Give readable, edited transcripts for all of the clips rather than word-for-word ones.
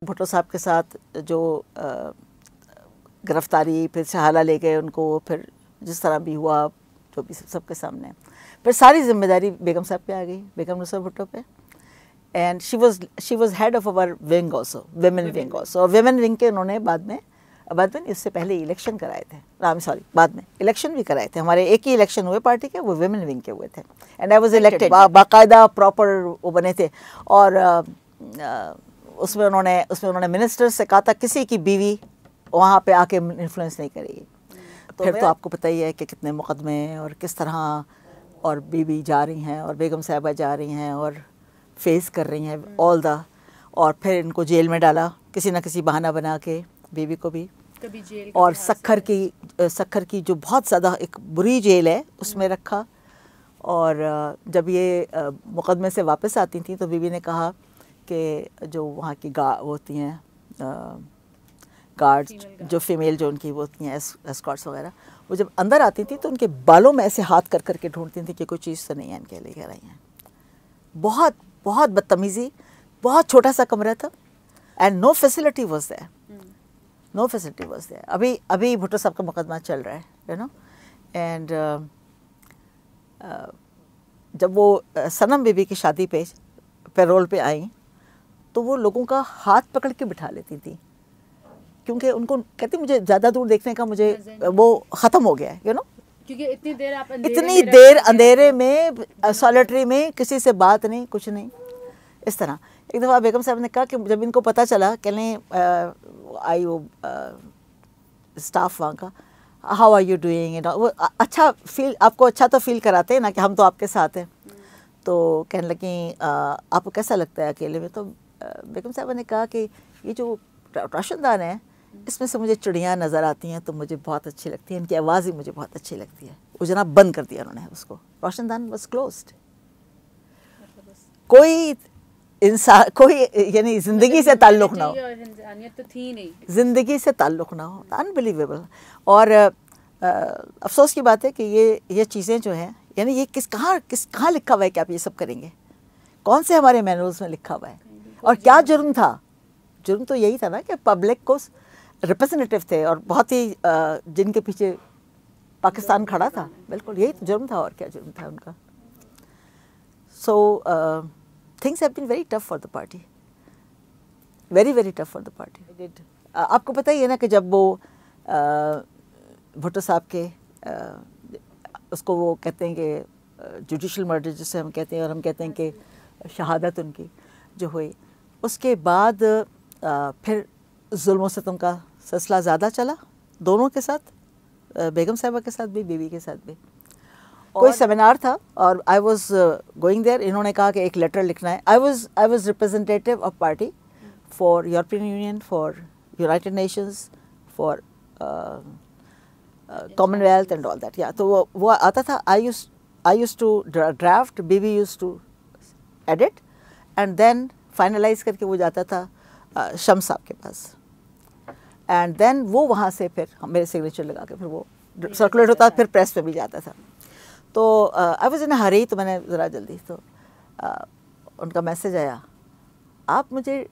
بھٹو صاحب کے ساتھ جو گرفتاری، پھر سہالہ لے گئے ان کو، پھر جس طرح بھی ہوا جو بھی سب کے سامنے، پھر ساری ذمہ داری بیگم صاحب پہ آ گئی، بیگم نصرت بھٹو پہ. And she was head of over wing also, women wing also. اور ویمن ونگ کے انہوں نے بعد میں اس سے پہلے الیکشن کرائے تھے، بعد میں الیکشن بھی کرائے تھے. ہمارے ایک ہی الیکشن ہوئے پارٹی کے، وہ ویمن ونگ کے ہوئے تھے. اینڈ آئی واز الیکٹڈ، باقاعدہ پراپر وہ بنے تھے. اور اس میں انہوں نے منسٹر سے کہا تھا کسی کی بیوی وہاں پہ آ کے انفلوئنس نہیں کرے گی. پھر تو آپ کو پتہ ہی ہے کہ کتنے مقدمے اور کس طرح، اور بیوی جا رہی ہیں اور بیگم صاحبہ جا رہی ہیں اور فیس کر رہی ہیں آل دا. اور پھر ان کو جیل میں ڈالا کسی نہ کسی بہانہ بنا کے، بیوی کو بھی. اور سکھر کی جو بہت زیادہ ایک بری جیل ہے اس میں رکھا. اور جب یہ مقدمے سے واپس آتی تھیں تو بیوی نے کہا کہ جو وہاں کی ہوتی ہیں گارڈ، جو فیمیل جو ان کی وہ ہوتی ہیں اسکارٹس وغیرہ، وہ جب اندر آتی تھیں تو ان کے بالوں میں ایسے ہاتھ کر کر کے ڈھونڈتی تھیں کہ کوئی چیز تو نہیں ہے ان کے لے کر آئی ہیں. بہت بہت بدتمیزی. بہت چھوٹا سا کمرہ تھا. And no facility was there. ابھی بھٹو صاحب کا مقدمہ چل رہا ہے، یو نو. اینڈ جب وہ صنم بی بی کی شادی پہ پیرول پہ آئیں تو وہ لوگوں کا ہاتھ پکڑ کے بٹھا لیتی تھی، کیونکہ ان کو کہتی مجھے زیادہ دور دیکھنے کا مجھے وہ ختم ہو گیا ہے، یو نو. کیونکہ اتنی دیر اندھیرے میں سالیٹری میں کسی سے بات نہیں، کچھ نہیں اس طرح. ایک دفعہ بیگم صاحب نے کہا کہ جب ان کو پتہ چلا کہ آئی وہ اسٹاف وہاں کا، ہاؤ آر یو ڈوئنگ، وہ اچھا فیل، آپ کو اچھا تو فیل کراتے ہیں نا کہ ہم تو آپ کے ساتھ ہیں. تو کہنے لگیں آپ کو کیسا لگتا ہے اکیلے میں؟ تو بیگم صاحبہ نے کہا کہ یہ جو روشن دان ہے اس میں سے مجھے چڑیاں نظر آتی ہیں تو مجھے بہت اچھی لگتی ہیں، ان کی آواز ہی مجھے بہت اچھی لگتی ہے. وہ جناب بند کر دیا انہوں نے اس کو. روشن دان واز کلوزڈ. کوئی انسان، کوئی یعنی زندگی سے تعلق نہ ہو، زندگی سے تعلق نہ ہو. انبلیویبل. اور افسوس کی بات ہے کہ یہ چیزیں جو ہیں، یعنی یہ کہاں لکھا ہوا ہے کہ آپ یہ سب کریں گے؟ کون سے ہمارے مینوز میں لکھا ہوا ہے؟ اور کیا جرم تھا؟ جرم تو یہی تھا نا کہ پبلک کو ریپرزینٹیو تھے اور بہت ہی جن کے پیچھے پاکستان کھڑا تھا. بالکل یہی جرم تھا. اور کیا جرم تھا ان کا؟ سو things have been very tough for the party, very very tough for the party. آپ کو پتہ ہی ہے نا کہ جب وہ بھٹو صاحب کے اس کو وہ کہتے ہیں کہ جوڈیشل مرڈر جسے ہم کہتے ہیں، اور ہم کہتے ہیں کہ شہادت ان کی جو ہوئی، اس کے بعد پھر ظلم و ستم کا سلسلہ زیادہ چلا دونوں کے ساتھ، بیگم صاحبہ کے ساتھ بھی، بیوی کے ساتھ بھی. کوئی سیمینار تھا اور آئی واز گوئنگ دیئر. انہوں نے کہا کہ ایک لیٹر لکھنا ہے. I was representative of party for European Union, for United Nations, for Commonwealth and all that. یا تو وہ آتا تھا. I used to draft, Bibi used to edit, and then finalize کر کے وہ جاتا تھا شمس صاحب کے پاس. اینڈ دین وہ وہاں سے پھر میرے سگنیچر لگا کے پھر وہ سرکولیٹ ہوتا، پھر پریس میں بھی جاتا تھا. تو آئی واز ان اے ہری، تو میں نے ذرا جلدی، تو ان کا میسج آیا، آپ مجھے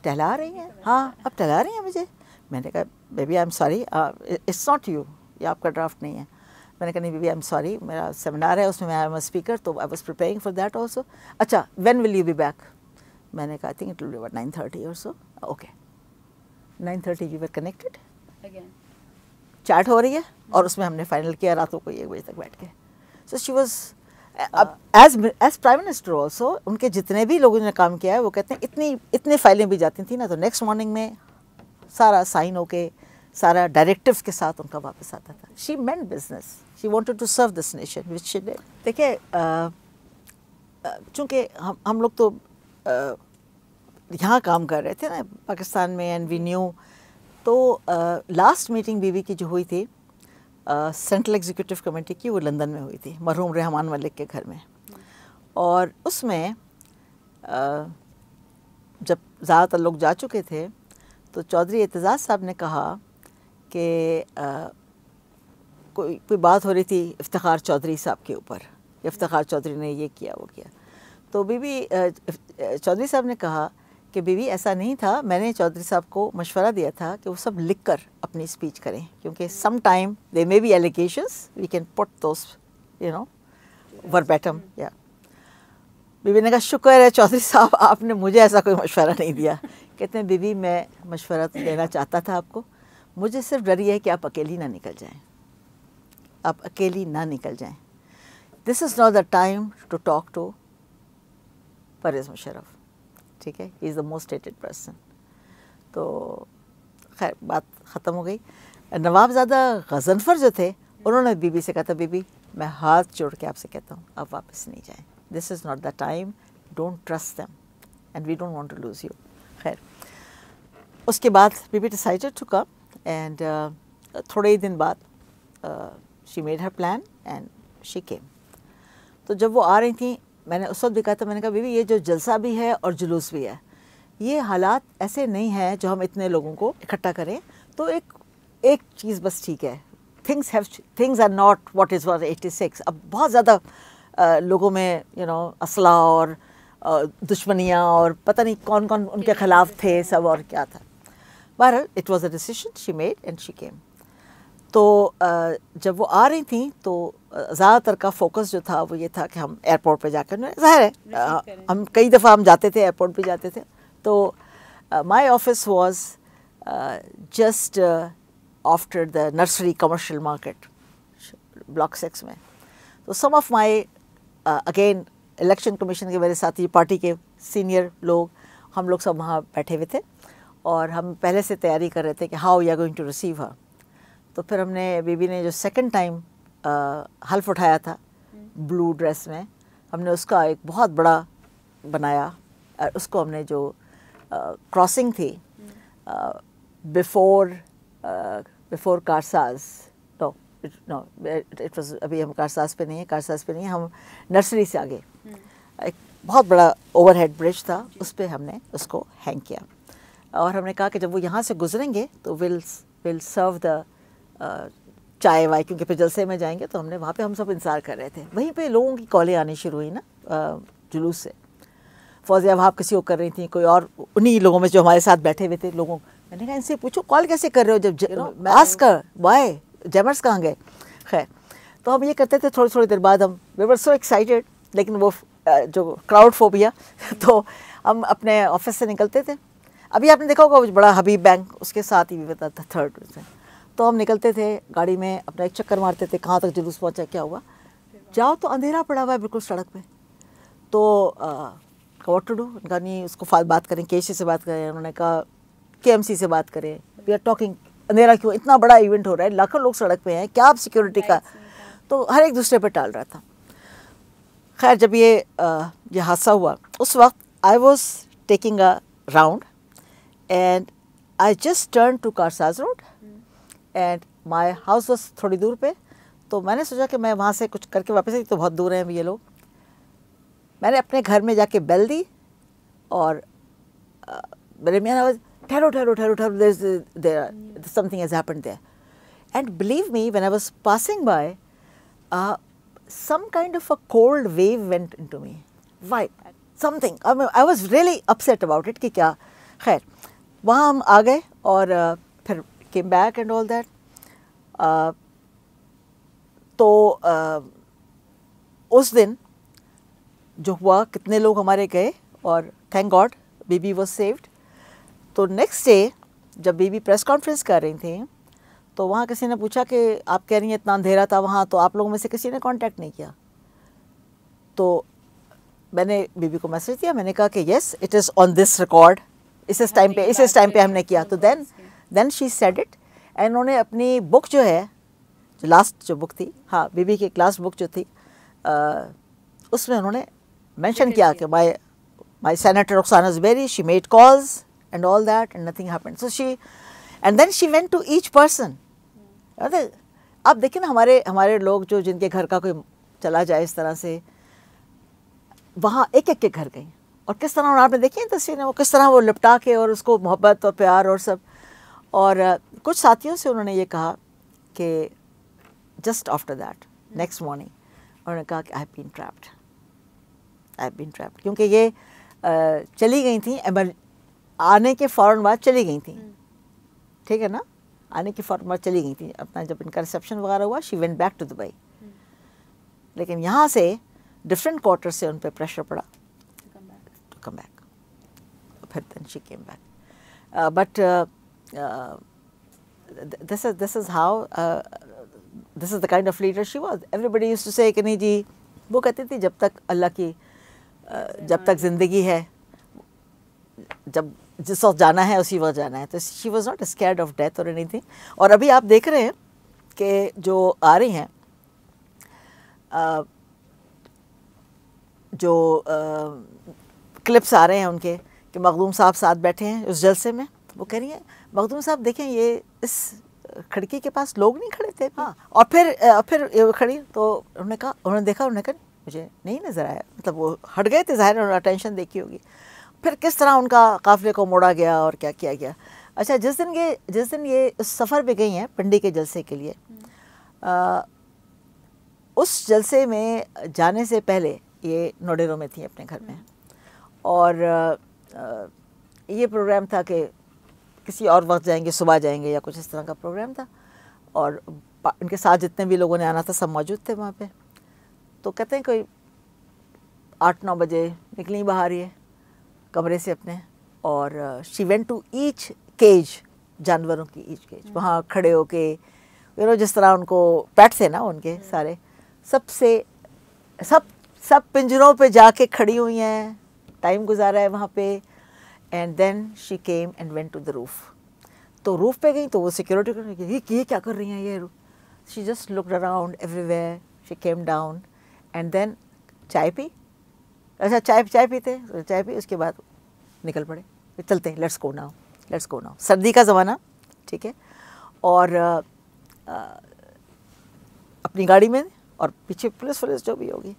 ٹہلا رہی ہیں؟ ہاں آپ ٹہلا رہی ہیں مجھے. میں نے کہا baby I am sorry, it's not you, یہ آپ کا ڈرافٹ نہیں ہے. میں نے کہا نہیں بیبی آئی ایم سوری، میرا سیمینار ہے اس میں آئی ایم اے اسپیکر، تو I was preparing for that also. اچھا when will you be back? میں نے کہا I think it will be about 9:30 اور so. Okay 9:30 we were connected, chat ہو رہی ہے، اور اس میں ہم نے فائنل کیا راتوں کو 1 بجے تک بیٹھ کے. So she was as prime minister also. ان کے جتنے بھی لوگوں نے کام کیا ہے وہ کہتے ہیں اتنی فائلیں بھی جاتی تھیں نا، تو نیکسٹ مارننگ میں سارا سائن ہو کے سارا ڈائریکٹو کے ساتھ ان کا واپس آتا تھا. She meant business, she wanted to serve this nation which she did. دیکھیے چونکہ ہم لوگ تو یہاں کام کر رہے تھے نا پاکستان میں، اینڈ وی نیو. تو لاسٹ میٹنگ بیوی کی جو ہوئی تھی سینٹرل ایگزیکٹو کمیٹی کی، وہ لندن میں ہوئی تھی مرحوم رحمان ملک کے گھر میں. اور اس میں جب زیادہ تر لوگ جا چکے تھے تو چودھری اعتزاز صاحب نے کہا کہ کوئی بات ہو رہی تھی افتخار چودھری صاحب کے اوپر، افتخار چودھری نے یہ کیا وہ کیا. تو بی بی چودھری صاحب نے کہا کہ بیوی ایسا نہیں تھا, میں نے چودھری صاحب کو مشورہ دیا تھا کہ وہ سب لکھ کر اپنی اسپیچ کریں, کیونکہ some time they may be allegations, we can put those verbatim. یا بیوی نے کہا شکر ہے چودھری صاحب آپ نے مجھے ایسا کوئی مشورہ نہیں دیا. کہتے ہیں بیوی میں مشورہ تو دینا چاہتا تھا آپ کو, مجھے صرف ڈر یہ ہے کہ آپ اکیلی نہ نکل جائیں, آپ اکیلی نہ نکل جائیں. This is not the time to talk to Pervez Musharraf, ٹھیک ہے, he is the most hated person. تو خیر بات ختم ہو گئی. نواب زادہ غضنفر جو تھے انہوں نے بی بی سے کہا تھا بی بی میں ہاتھ جوڑ کے آپ سے کہتا ہوں آپ واپس نہیں جائیں, this is not the time, don't trust them and we don't want to lose you. خیر اس کے بعد Bibi decided to come, and تھوڑے ہی دن بعد she made her plan and she came. تو جب وہ آ رہی تھیں میں نے اس وقت بھی کہا تھا, میں نے کہا بیوی یہ جو جلسہ بھی ہے اور جلوس بھی ہے, یہ حالات ایسے نہیں ہیں جو ہم اتنے لوگوں کو اکٹھا کریں. تو ایک چیز بس ٹھیک ہے, things are not what is was 86. اب بہت زیادہ لوگوں میں اسلحہ اور دشمنیاں اور پتہ نہیں کون کون ان کے خلاف تھے سب, اور کیا تھا. بہرحال it was a decision she made and she came. تو جب وہ آ رہی تھیں تو زیادہ تر کا فوکس جو تھا وہ یہ تھا کہ ہم ایئرپورٹ پہ جا کر, ظاہر ہے ہم کئی دفعہ ہم جاتے تھے ایئرپورٹ پہ جاتے تھے. تو my office was just after the nursery commercial market block 6 میں. تو some of my again election commission کے میرے ساتھی پارٹی کے سینئر لوگ, ہم لوگ سب وہاں بیٹھے ہوئے تھے اور ہم پہلے سے تیاری کر رہے تھے کہ how you are going to receive her. تو پھر ہم نے بی بی نے جو سیکنڈ ٹائم حلف اٹھایا تھا بلو ڈریس میں, ہم نے اس کا ایک بہت بڑا بنایا. اس کو ہم نے جو کراسنگ تھی before Karsaz, know it was, ابھی ہم کارساز پہ نہیں ہیں, ہم نرسری سے آگے ایک بہت بڑا اوور ہیڈ برج تھا, اس پہ ہم نے اس کو ہینگ کیا. اور ہم نے کہا کہ جب وہ یہاں سے گزریں گے تو ول سرو دا چائے وائے, کیونکہ پھر جلسے میں جائیں گے. تو ہم نے وہاں پہ ہم سب انتظار کر رہے تھے. وہیں پہ لوگوں کی کالیں آنی شروع ہوئی نا جلوس سے. فوزیہ وہاب کسی کو کر رہی تھیں, کوئی اور انہی لوگوں میں جو ہمارے ساتھ بیٹھے ہوئے تھے لوگوں. میں نے کہا ان سے پوچھو کال کیسے کر رہے ہو, جب آسک کر وائے جیمرس کہاں گئے. خیر تو ہم یہ کرتے تھے, تھوڑی دیر بعد ہم وی ور سو ایکسائٹیڈ, لیکن وہ جو کراؤڈ فوبیا, تو ہم اپنے آفس سے نکلتے تھے. ابھی آپ نے دیکھا ہوگا وہ بڑا حبیب بینک اس کے ساتھ ہی بھی بتا تھا تھرڈ سے. تو ہم نکلتے تھے گاڑی میں, اپنا ایک چکر مارتے تھے کہاں تک جلوس پہنچا, کیا ہوا. جاؤ تو اندھیرا پڑا ہوا ہے بالکل سڑک پہ. تو واٹ ٹو ڈو, کہا نہیں اس کو بات کریں, کیشی سے بات کریں. انہوں نے کہا کے ایم سی سے بات کریں, وی آر ٹاکنگ, اندھیرا کیوں, اتنا بڑا ایونٹ ہو رہا ہے, لاکھوں لوگ سڑک پہ ہیں, کیا آپ سیکورٹی کا. تو ہر ایک دوسرے پہ ٹال رہا تھا. خیر جب یہ حادثہ ہوا اس وقت I was taking a round and I just turn to Karsaz road and my house was تھوڑی دور پہ. تو میں نے سوچا کہ میں وہاں سے کچھ کر کے واپس آئی, تو بہت دور ہیں یہ لوگ. میں نے اپنے گھر میں جا کے بیل دی اور میرے میاں ٹھہرو something has happened there. And believe me when I was passing by some kind of a cold wave went into me. Why? Something. I was really upset about it کہ کیا. خیر وہاں ہم آ گئے اور پھر came back and all that. تو اس دن جو ہوا کتنے لوگ ہمارے گئے اور thank God Bibi was saved. تو نیکسٹ ڈے جب بی بی پریس کانفرنس کر رہی تھیں تو وہاں کسی نے پوچھا کہ آپ کہہ رہی ہیں اتنا اندھیرا تھا وہاں, تو آپ لوگوں میں سے کسی نے کانٹیکٹ نہیں کیا. تو میں نے بی بی کو میسج دیا, میں نے کہا کہ yes it is on this record, اس ٹائم پہ ہم نے کیا. تو then she said it. And انہوں نے اپنی بک جو ہے, جو لاسٹ جو بک تھی, ہاں بی بی کی ایک لاسٹ بک جو تھی, اس میں انہوں نے مینشن کیا کہ my senator Rukhsana Zubairi, she made calls and all that and nothing happened. So she and then she went to each person. اب دیکھیں نا ہمارے لوگ جو جن کے گھر کا کوئی چلا جائے اس طرح سے, وہاں ایک ایک کے گھر گئیں اور کس طرح آپ نے دیکھی ہیں تصویریں, وہ کس طرح وہ لپٹا کے اور اس کو محبت اور پیار اور سب. اور کچھ ساتھیوں سے انہوں نے یہ کہا کہ just after that next morning انہوں نے کہا کہ آئی ہیو بین ٹریپڈ, کیونکہ یہ چلی گئی تھیں آنے کے فوراً بعد چلی گئی تھیں, ٹھیک ہے نا, آنے کے فوراً بعد چلی گئی تھیں اپنا, جب ان کا ریسیپشن وغیرہ ہوا she went back to Dubai. لیکن یہاں سے ڈفرینٹ کوارٹر سے ان پہ پریشر پڑا ٹو کم بیک, پھر then she came back. But this is how this is the kind of leader she was. Everybody used to say کہ نہیں جی, وہ کہتی تھی جب تک اللہ کی جب تک زندگی ہے, جب جس وقت جانا ہے اسی وقت جانا ہے. تو she was not scared of death or anything. اور ابھی آپ دیکھ رہے ہیں کہ جو آ رہی ہیں جو کلپس آ رہے ہیں ان کے, کہ مخدوم صاحب ساتھ بیٹھے ہیں اس جلسے میں, وہ کہہ رہی ہیں مخدوم صاحب دیکھیں یہ اس کھڑکی کے پاس لوگ نہیں کھڑے تھے. ہاں, اور پھر کھڑی تو انہوں نے کہا, انہوں نے دیکھا, انہوں نے کہا مجھے نہیں نظر آیا, مطلب وہ ہٹ گئے تھے, ظاہر انہوں نے اٹینشن دیکھی ہوگی. پھر کس طرح ان کا قافلے کو موڑا گیا اور کیا کیا گیا. اچھا, جس دن یہ اس سفر پہ گئی ہیں پنڈی کے جلسے کے لیے, اس جلسے میں جانے سے پہلے یہ نوڈیرو میں تھیں اپنے گھر میں, اور یہ پروگرام تھا کہ کسی اور وقت جائیں گے, صبح جائیں گے یا کچھ اس طرح کا پروگرام تھا, اور ان کے ساتھ جتنے بھی لوگوں نے آنا تھا سب موجود تھے وہاں پہ. تو کہتے ہیں کوئی 8-9 بجے نکلی باہر یہ کمرے سے اپنے, اور she went to each cage, جانوروں کی ایچ کیج, وہاں کھڑے ہو کے جس طرح ان کو پیٹ تھے نا ان کے سارے, سب پنجروں پہ جا کے کھڑی ہوئی ہیں, ٹائم گزارا ہے وہاں پہ. And then she came and went to the roof. تو روف پہ گئی تو وہ سیکورٹی یہ کیا کر رہی ہیں یہ, she just looked around everywhere. She came down and then چائے پی. اچھا چائے پیتے, چائے پی, اس کے بعد نکل پڑے, چلتے ہیں, لیٹس گو ناؤ. سردی کا زمانہ, ٹھیک ہے, اور اپنی گاڑی میں, اور پیچھے پولیس جو بھی ہوگی.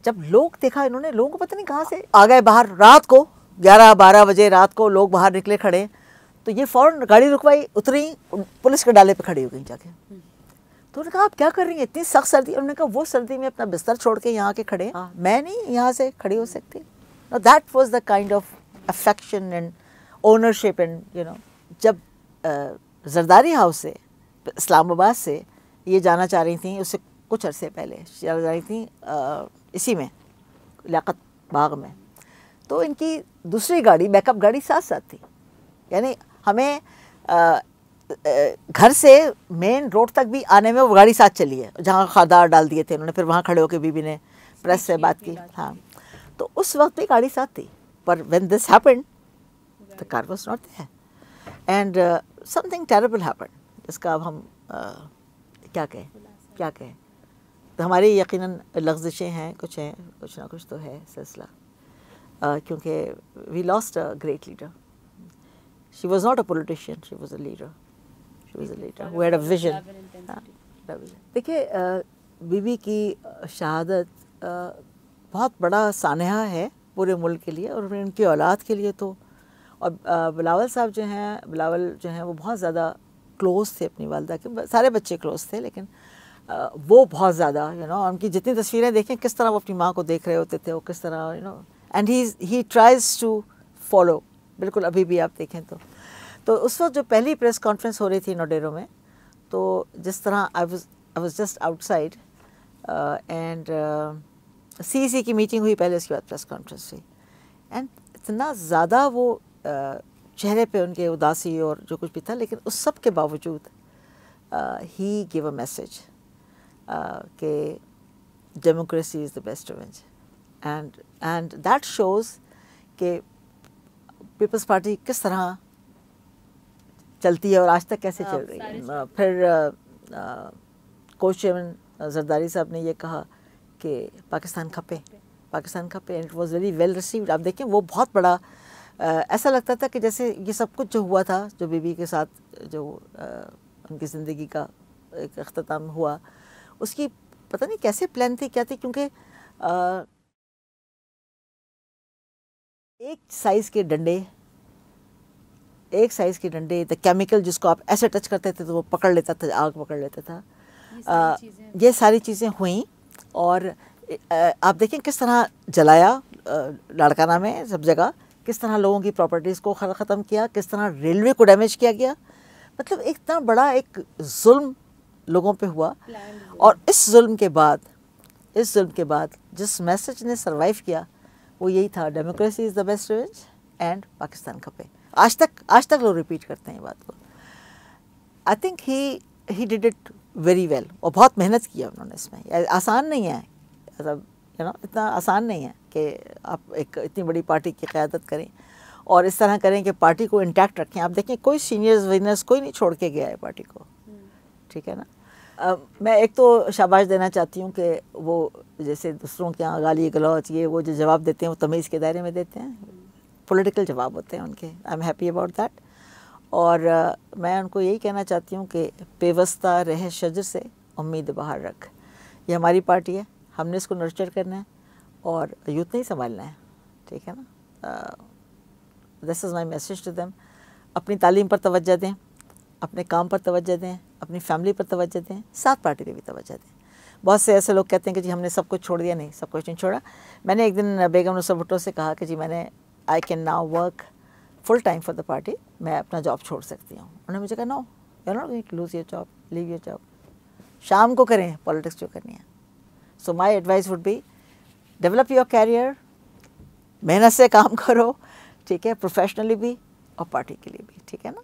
جب لوگ دیکھا انہوں نے, لوگوں کو پتہ نہیں کہاں سے آ گئے باہر, رات کو 11-12 بجے رات کو لوگ باہر نکلے کھڑے, تو یہ فوراً گاڑی رکوائی, اتری, پولیس کے ڈالے پہ کھڑی ہو گئی جا کے. تو انہوں نے کہا آپ کیا کر رہی ہیں, اتنی سخت سردی. انہوں نے کہا وہ سردی میں اپنا بستر چھوڑ کے یہاں کے کھڑے, میں نہیں یہاں سے کھڑی ہو سکتی. That was the kind of affection and ownership. And جب زرداری ہاؤس سے, اسلام آباد سے یہ جانا چاہ رہی تھیں, اس سے کچھ عرصے پہلے جا رہی تھیں اسی میں لیاقت باغ میں, تو ان کی دوسری گاڑی, بیک اپ گاڑی ساتھ تھی. یعنی ہمیں گھر سے مین روڈ تک بھی آنے میں وہ گاڑی ساتھ چلی ہے, جہاں خاردار ڈال دیے تھے انہوں نے, پھر وہاں کھڑے ہو کے بی بی نے پریس سے بات کی. ہاں, تو اس وقت بھی گاڑی ساتھ تھی, پر when this happened the car was not there, and something terrible happened, جس کا اب ہم کیا کہیں. تو ہماری یقیناً لغزشیں ہیں, کچھ نہ کچھ تو ہے سلسلہ, کیونکہ we lost a great leader. She was not a politician, she was a leader. She was a leader who had a vision. دیکھیے, بی بی کی شہادت بہت بڑا سانحہ ہے پورے ملک کے لیے, اور ان کی اولاد کے لیے تو. اور بلاول صاحب جو ہیں وہ بہت زیادہ کلوز تھے اپنی والدہ کے, سارے بچے کلوز تھے, لیکن وہ بہت زیادہ ان کی جتنی تصویریں دیکھیں کس طرح وہ اپنی ماں کو دیکھ رہے ہوتے تھے, وہ کس طرح and he tries to follow. بالکل ابھی بھی آپ دیکھیں تو اس وقت جو پہلی پریس کانفرنس ہو رہی تھی نوڈیرو میں, تو جس طرح I was just outside, and سی کی میٹنگ ہوئی پہلے, اس کے بعد پریس کانفرنس ہوئی, اینڈ اتنا زیادہ وہ چہرے پہ ان کے اداسی اور جو کچھ بھی تھا, لیکن اس سب کے باوجود ہی گیو اے میسیج کہ democracy is the best revenge. And that shows کہ پیپلز پارٹی کس طرح چلتی ہے اور آج تک کیسے چل رہی ہے. پھر کو چیئرمین زرداری صاحب نے یہ کہا کہ پاکستان کھپے, and it was very well received. آپ دیکھیں وہ بہت بڑا, ایسا لگتا تھا کہ جیسے یہ سب کچھ جو ہوا تھا, جو بی بی کے ساتھ جو ان کی زندگی کا ایک اختتام ہوا, اس کی پتہ نہیں کیسے پلان تھی, کیا تھی, کیونکہ ایک سائز کے ڈنڈے دا کیمیکل جس کو آپ ایسے ٹچ کرتے تھے تو وہ پکڑ لیتا تھا, آگ پکڑ لیتا تھا. یہ ساری چیزیں ہوئیں, اور آپ دیکھیں کس طرح جلایا لاڑکانہ میں سب جگہ, کس طرح لوگوں کی پراپرٹیز کو ختم کیا, کس طرح ریلوے کو ڈیمیج کیا گیا. مطلب اتنا بڑا ایک ظلم لوگوں پہ ہوا. اور اس ظلم کے بعد جس میسج نے سروائیو کیا وہ یہی تھا, democracy is the best revenge and Pakistan کھپے. آج تک لوگ ریپیٹ کرتے ہیں یہ بات کو. I think he did it very well, اور بہت محنت کیا انہوں نے اس میں. آسان نہیں ہے, اتنا آسان نہیں ہے کہ آپ ایک اتنی بڑی پارٹی کی قیادت کریں اور اس طرح کریں کہ پارٹی کو انٹیکٹ رکھیں. آپ دیکھیں کوئی سینئرز وینرز کوئی نہیں چھوڑ کے گیا ہے پارٹی کو, ٹھیک ہے نا. میں ایک تو شاباش دینا چاہتی ہوں کہ وہ جیسے دوسروں کے یہاں گالی گلوچ یہ وہ جو جواب دیتے ہیں وہ تمیز کے دائرے میں دیتے ہیں, پولیٹیکل جواب ہوتے ہیں ان کے. I am happy about that. اور میں ان کو یہی کہنا چاہتی ہوں کہ پیوستہ رہ شجر سے امید باہر رکھ. یہ ہماری پارٹی ہے, ہم نے اس کو نرچر کرنا ہے اور یوتھ نہیں سنبھالنا ہے, ٹھیک ہے نا. دس از مائی میسیج ٹو دیم. اپنی تعلیم پر توجہ دیں, اپنے کام پر توجہ دیں, اپنی فیملی پر توجہ دیں, ساتھ پارٹی پہ بھی توجہ دیں. بہت سے ایسے لوگ کہتے ہیں کہ جی ہم نے سب کچھ چھوڑ دیا. نہیں, سب کچھ نہیں چھوڑا. میں نے ایک دن بیگم نصرت بھٹو سے کہا کہ جی میں نے I can now work full time for the party, میں اپنا جاب چھوڑ سکتی ہوں. انہوں نے مجھے کہا no, you not going to lose your job, leave your job. شام کو کریں پالیٹکس جو کرنی ہے. So my advice would be develop your career, محنت سے کام کرو, ٹھیک ہے, پروفیشنلی بھی اور پارٹی کے لیے بھی, ٹھیک ہے نا.